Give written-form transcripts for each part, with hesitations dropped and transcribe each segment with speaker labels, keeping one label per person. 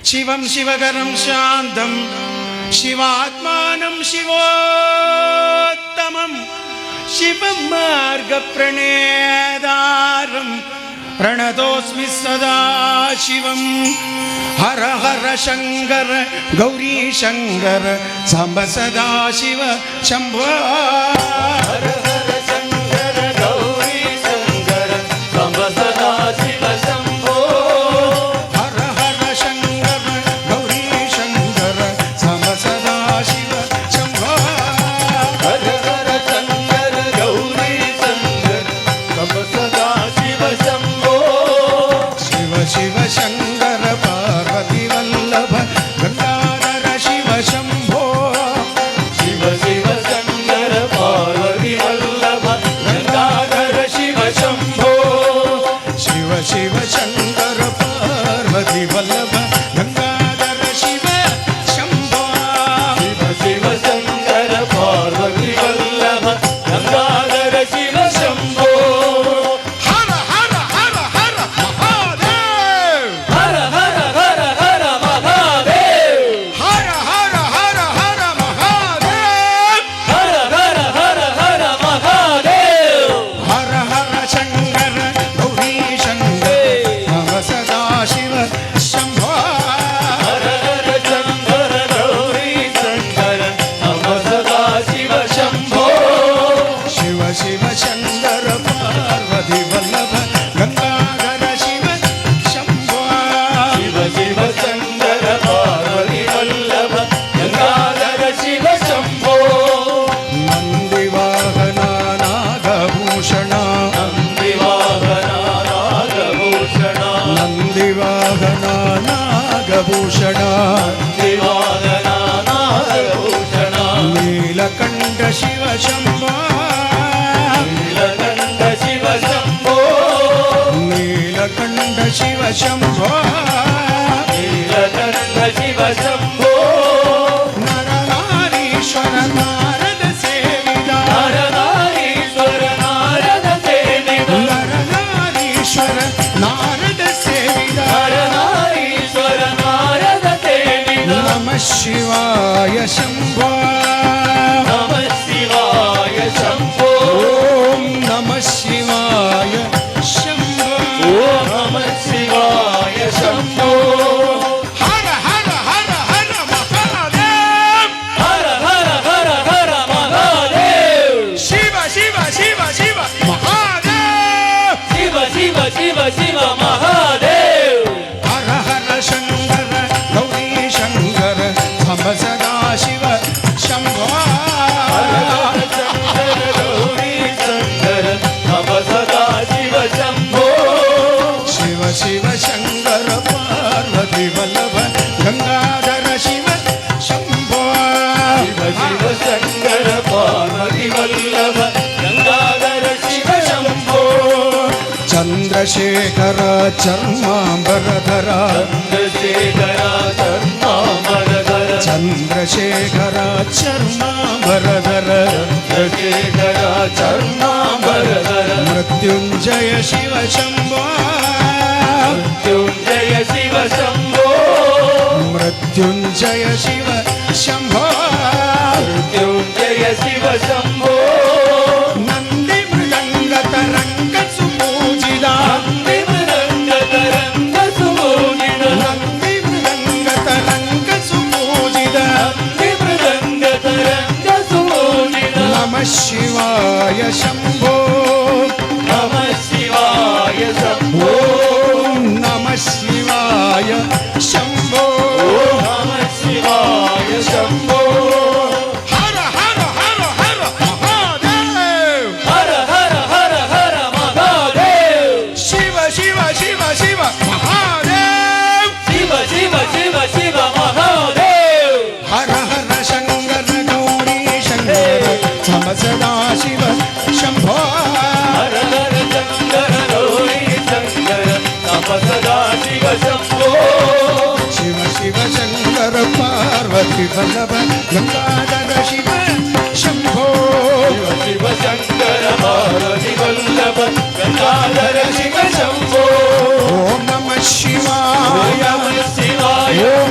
Speaker 1: शिवं शिवकरं शान्तं शिवात्मानं शिवोत्तमं शिवं मार्गप्रणेतारं प्रणतोऽस्मि सदा शिवं। हर हर शंकर गौरी शंकर सांब सदा शिव शंभो।
Speaker 2: हर हर शंकर गौरी शंकर सांब सदा शिव शंभो।
Speaker 1: हर हर शंकर गौरी शंकर सांब सदा शिव शंभो।
Speaker 2: हर हर शंकर गौरी शंकर सांब सदा शिव शंभो।
Speaker 1: शिव शिव शंकर पार्वती वल्लभ गंगाधर शिव शंभो।
Speaker 2: शिव शिव शंकर पार्वती वल्लभ गंगाधर शिव शंभो।
Speaker 1: शिव शिव शंकर पार्वती वल्लभ गंगाधर शिव शंभो।
Speaker 2: शिव शिव शंकर पार्वती वल्लभ गंगाधर शिव शंभो।
Speaker 1: हर हर हर हर महादेव।
Speaker 2: हर हर हर हर महादेव।
Speaker 1: हर हर हर हर महादेव।
Speaker 2: हर हर हर हर महादेव।
Speaker 1: हर हर शंकर गौरी शंकर नम सदा शिव शंभो।
Speaker 2: हर हर शंकर गौरी शंकर नम सदा शिव शंभो।
Speaker 1: शिव शिव शंकर पार्वती वल्लभ गंगाधर शिव शंभो।
Speaker 2: शिव शिव शंकर पार्वती वल्लभ गंगाधर शिव शंभो।
Speaker 1: नंदी वाहना नागभूषण
Speaker 2: नंदी वाहना नागभूषण।
Speaker 1: नंदी वाहना नागभूषण
Speaker 2: नंदी वाहना नागभूषण।
Speaker 1: नीलकंठ शिव शंभो।
Speaker 2: नीलकंठ शिव शंभो।
Speaker 1: नीलकंठ शिव शंभो।
Speaker 2: नीलकंठ शिव शंभो।
Speaker 1: नरनारीश्वर नारद सेविदा।
Speaker 2: नरनारीश्वर नारद सेविदा।
Speaker 1: नरनारीश्वर नारद सेविदा।
Speaker 2: नरनारीश्वर नारद सेविदा।
Speaker 1: नमः शिवाय शंभो।
Speaker 2: नमः शिवाय शंभो।
Speaker 1: ओम नमः शिवाय शंभो।
Speaker 2: ओम नमः शिवाय शंभो।
Speaker 1: हर हर हर हर महादेव।
Speaker 2: हर हर हर हर महादेव।
Speaker 1: शिव शिव शिव शिव महादेव।
Speaker 2: शिव शिव शिव शिव महादेव।
Speaker 1: हर हर शंकर गौरी शंकर हम सदा शिव शंभो।
Speaker 2: हर हर शंकर गौरी शंकर नम सदा शिव शंभो।
Speaker 1: शिव शिव शंकर पार्वती वल्लभ गंगाधर शिव शंभो।
Speaker 2: शिव शिव शंकर पार्वती वल्लभ गंगाधर शिव शंभो।
Speaker 1: चंद्रशेखर चर्मांबरधर
Speaker 2: चंद्रशेखर चर्मांबरधर।
Speaker 1: चंद्रशेखर चर्मांबरधर
Speaker 2: चंद्रशेखर चर्मांबरधर।
Speaker 1: मृत्युंजय शिव शंभो।
Speaker 2: मृत्युंजय शिव शंभो।
Speaker 1: मृत्युंजय शिव शंभो।
Speaker 2: मृत्युंजय शिव शंभो।
Speaker 1: नंदी मृदंग तरंग सुपूजिता।
Speaker 2: नंदी मृदंग तरंग सुपूजिता।
Speaker 1: नंदी मृदंग तरंग सुपूजिता।
Speaker 2: नंदी मृदंग तरंग सुपूजिता।
Speaker 1: नमः शिवाय शंभो।
Speaker 2: नमः शिवाय शंभो।
Speaker 1: ओम नमः शिवाय शंभो।
Speaker 2: ओम नमः शिवाय शंभो।
Speaker 1: हर हर हर हर महादेव।
Speaker 2: हर हर हर हर महादेव।
Speaker 1: शिव शिव शिव शिव महादेव।
Speaker 2: शिव शिव शिव शिव महादेव।
Speaker 1: हर हर शंकर गौरी शंकर सम सदा शिव शंभो।
Speaker 2: हर हर शंकर गौरी शंकर नम सदा शिव शंभो।
Speaker 1: शिव शिव शंकर पार्वती वल्लभ गंगाधर शिव शंभो।
Speaker 2: शिव शिव शंकर पार्वती वल्लभ गंगाधर शिव शंभो।
Speaker 1: ओम नमः शिवाय।
Speaker 2: नमः शिवाय।
Speaker 1: ओम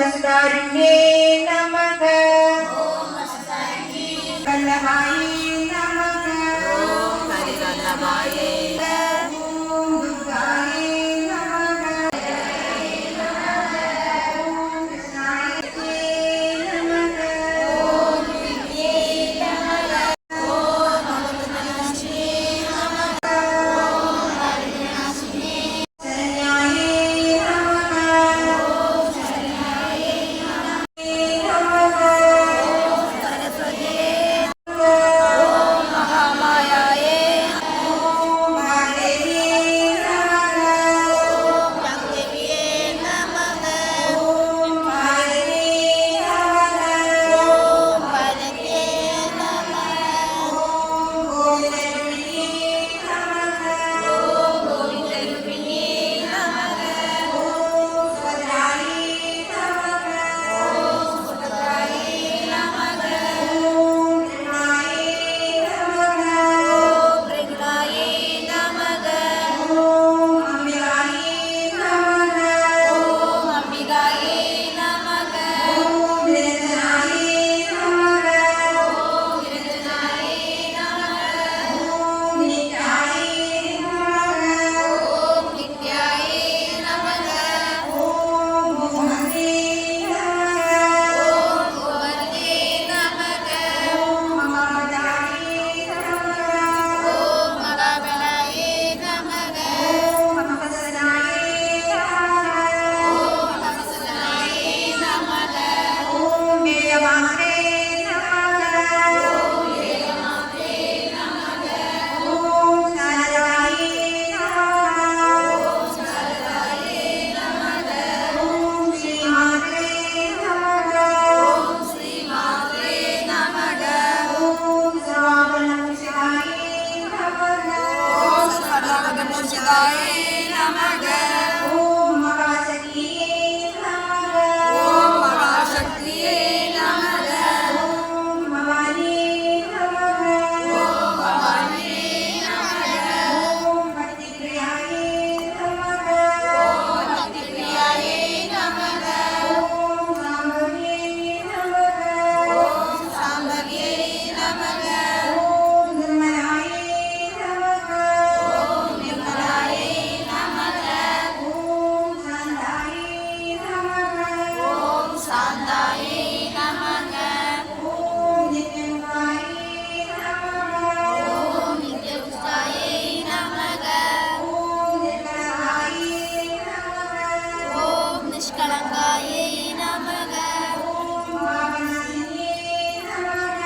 Speaker 3: வசுதாரிண்யே நமக. வல்லபாயே நமக. ஓம் ஹரிவல்லபாயே ஓம் துர்காயே நமக. ஓம் கிருஷ்ணாயே நமக. ஓம் வித்யே நமக. ஓம் அமிர்தநாசினே நமக. ஓம் ஹரிநாசினே சரண்யாயே நமக. ஓம் சரண்யாயே நமக. ஓம் சரஸ்வதியே ஓம் மகாமாயாயே ஓம் மகாதேவியே நமக. ஓம் ஜகதேவியே நமக. ஓம் பாரதியே நமக. ஓம் பரதே நமக. ஓம் கோவிந்தரூபிணியே நமக. ஓம் கோவிந்தரூபிணியே நமக. ஓம் சுபத்ராயே நமக. ஓம் சுபத்ராயே நமக. ஓம் கிருஷ்ணாயே நமக. ஓம் கிருஷ்ணாயே நமக. ஓம் அம்பிகாயே நமக. ஓம் அம்பிகாயே நமக. ஓம் நிரஞ்சனாயே நமக. ஓம் நிரஞ்சனாயே நமக. ஓம் நித்யாயே நமக. ஓம் நித்யாயே நமக. ஓம் கோமதே நமக. ஓம் கோமதே நமக. ஓம் மகாபலாயே நமக. ஓம் மகாபலாயே நமக. ஓம் மகசனாயே நமக. ஓம் மகசனாயே நமக. ஓம் வேதமாதே நமக. ஓம் வேதமாதே நமக. ஓம் சாரதாயே நமக. ஓம் சாரதாயே நமக. ஓம் ஸ்ரீமாதே நமக. ஓம் ஸ்ரீமாதே நமக. ஓம் சர்வாபரணபூஷிதாயே நமக. ஓம் சர்வாபரணபூஷிதாயே நமக. ஓம் மகாசக்தியே நமக. ஓம் மகாசக்தியே நமக. ஓம் பவானியே நமக. ஓம் பவானியே நமக. ஓம் பக்திப்ரியாயே நமக. ஓம் பக்திப்ரியாயே நமக. ஓம் சாம்பவியே நமக. ஓம் சாம்பவியே நமக. ஓம் நிர்மலாயே நமக. ஓம் நிர்மலாயே நமக. ஓம் சாந்தாயே நமக. ஓம் சாந்தாயே நமக. ஓம் நித்யமுக்தாயே நமக. ஓம் நித்யமுக்தாயே நமக. ஓம் நிர்மலாயே நமக. ஓம் நிஷ்கலங்காயே நமக. ஓம் பாவனாசினியே நமக.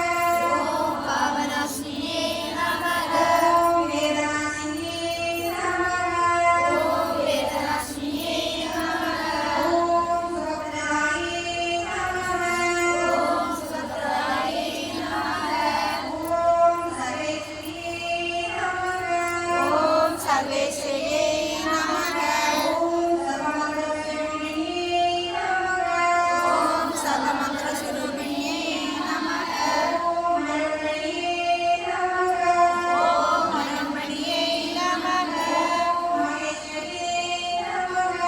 Speaker 3: ஓம் பாவனாசினியே நமக. ஓம் வேதனாசினியே நமக. ஓம் வேதனாசினியே நமக. ஓம் சுபத்ராயே நமக. ஓம் சுபத்ராயே நமக. ஓம் சர்வேஸ்வரியே நமக. ஓம் சர்வேஸ்வரியே நமக. ஓம் சர்வமங்களஸ்வரூபிணியே நமக. ஓம் சர்வமங்களஸ்வரூபிணியே நமக. ஓம் மனோன்மணியே நமக. ஓம் மனோன்மணியே நமக. ஓம் மகேஸ்வரியே நமக.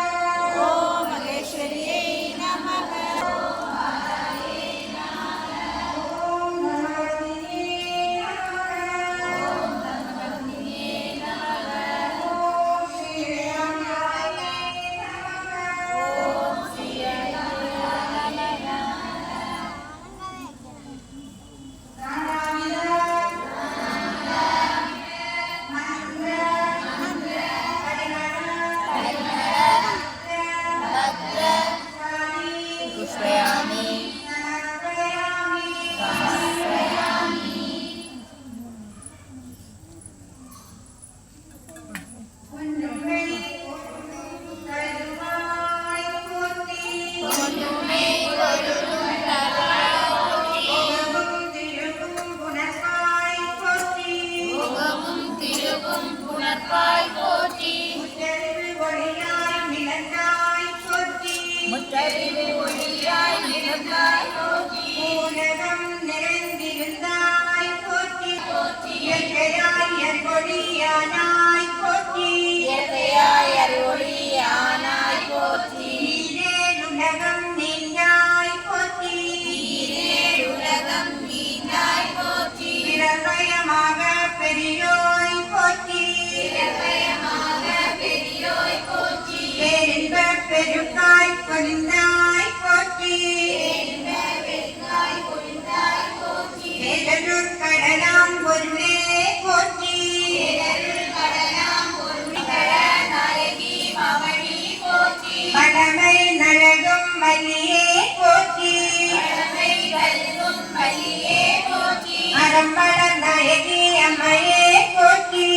Speaker 3: ஓம் மகேஸ்வரியே நமக. ஓம் மாதாயே நமக. ஓம் தர்மபத்னியே நமக. ஓம் தர்மபத்னியே நமக. ஓம் ஸ்ரீரங்காயே நமக. ஓம் ஸ்ரீரங்காயே புஷ்பயாமி புணர்ப்பாய் போற்றி. முற்றறிவு ஒளியாய் நிலந்தாய் போற்றி.
Speaker 4: உலகம் நிறைந்திருந்தாய் போற்றி. இயற்கையாய் அருளொளியானாய் போற்றி.
Speaker 3: இயற்கையாய் அருளொளியானாய் போற்றி.
Speaker 4: நீரே உலகம் நீங்க பெருக்காய் பொழிந்தாய் போற்றி பேரருட் கடலாம் பொருளே போற்றி பழமை நழகும் மல்லியே போற்றி அறம்பள நாயகி அம்மையே போற்றி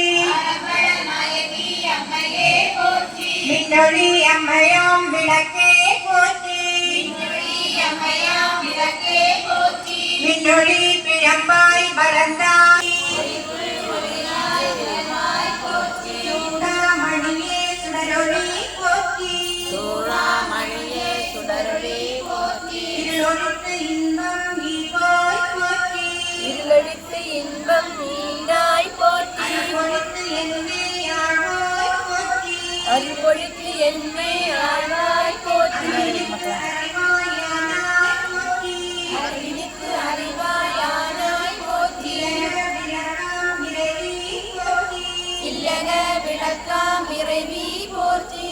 Speaker 4: மின்னொளி அம்மையாம் விளக்கே போற்றி மின்னொளி பிழம்பாய் வளர்ந்தாய் சூடாமணியே சுடரொளி போற்றி இருளொழித்து இன்பம் நீங்காய் போற்றி அருள்பொழித்து என்னை ஆழ்வாய் போற்றி அறிவித்து அறிவாயானாய் போற்றி இல்லக விளக்காம் இறைவி போற்றி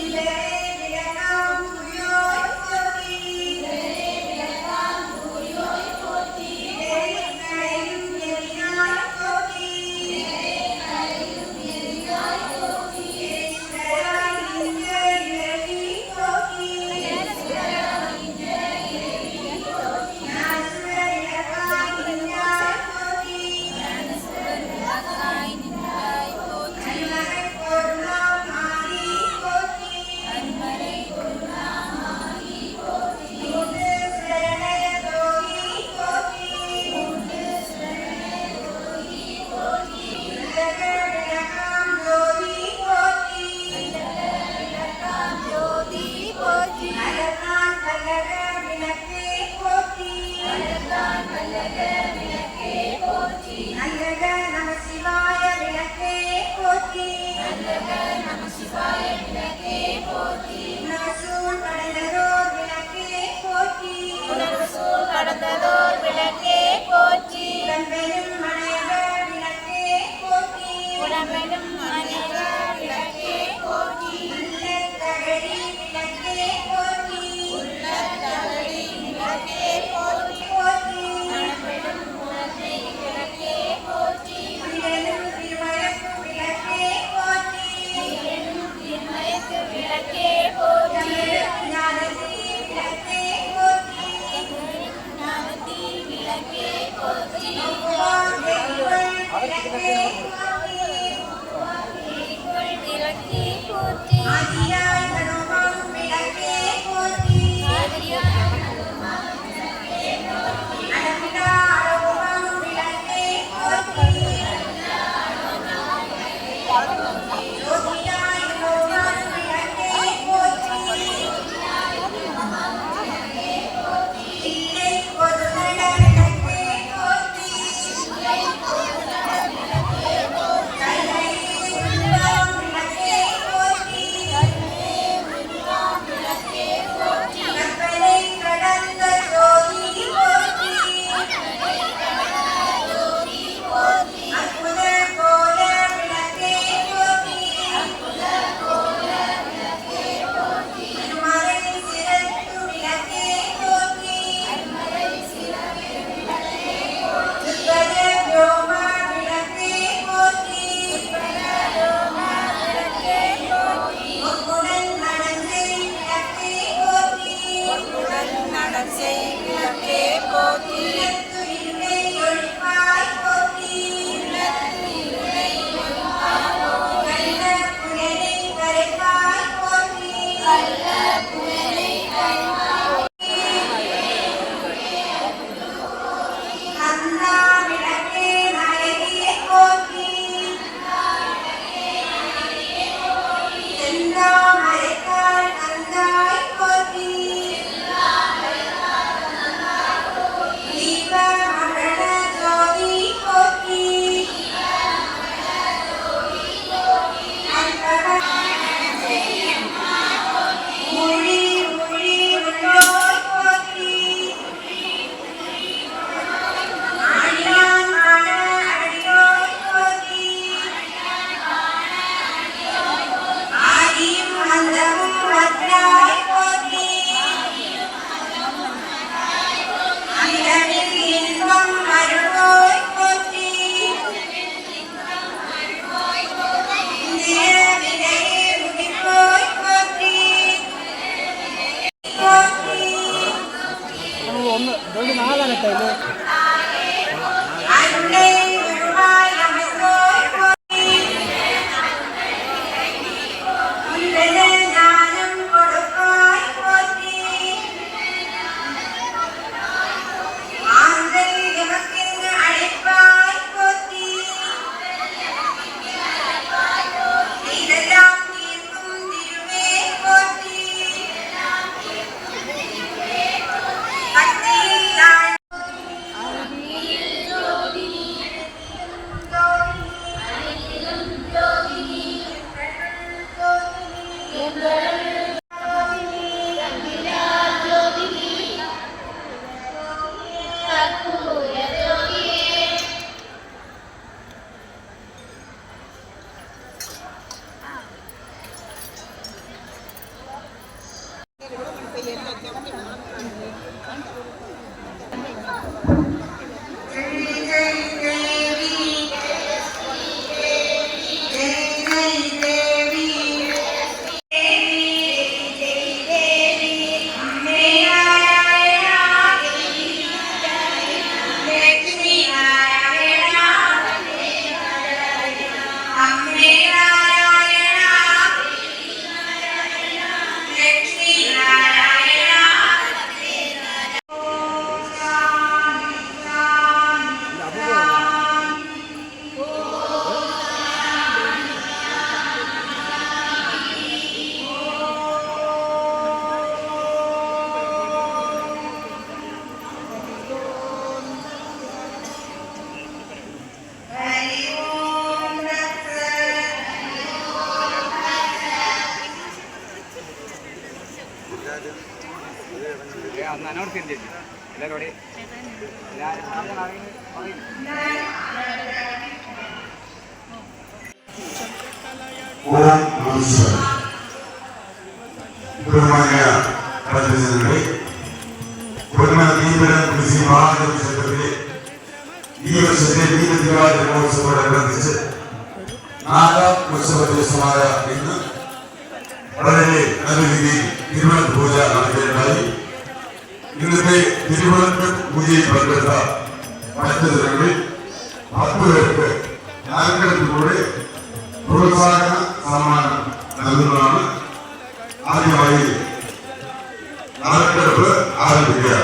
Speaker 5: ബഹുമാന്യ പ്രതിനിധികളെ കൃഷി മഹാക്ഷേത്രത്തിലെ ഈ വർഷത്തെ ദീപദിവാചരണോത്സവത്തോടനുബന്ധിച്ച് 4ാം ഉത്സവ ദിവസമായ ഇന്ന് വളരെ നല്ല രീതിയിൽ തിരുവനന്തപുരം പൂജ നടക്കുകയുണ്ടായി. ഇന്നത്തെ തിരുവനന്തപുരം പൂജയിൽ പങ്കെടുത്ത ഭക്തജനങ്ങളിൽ 10 പേർക്ക് നറുക്കെടുപ്പിലൂടെ പ്രോത്സാഹന സമ്മാനം നൽകുന്നതാണ്. ആദ്യമായി നറുക്കെടുപ്പ് ആരംഭിക്കുക.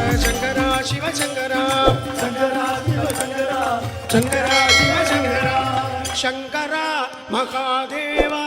Speaker 1: शंकरा शिव शंकरा शंकरा महादेवा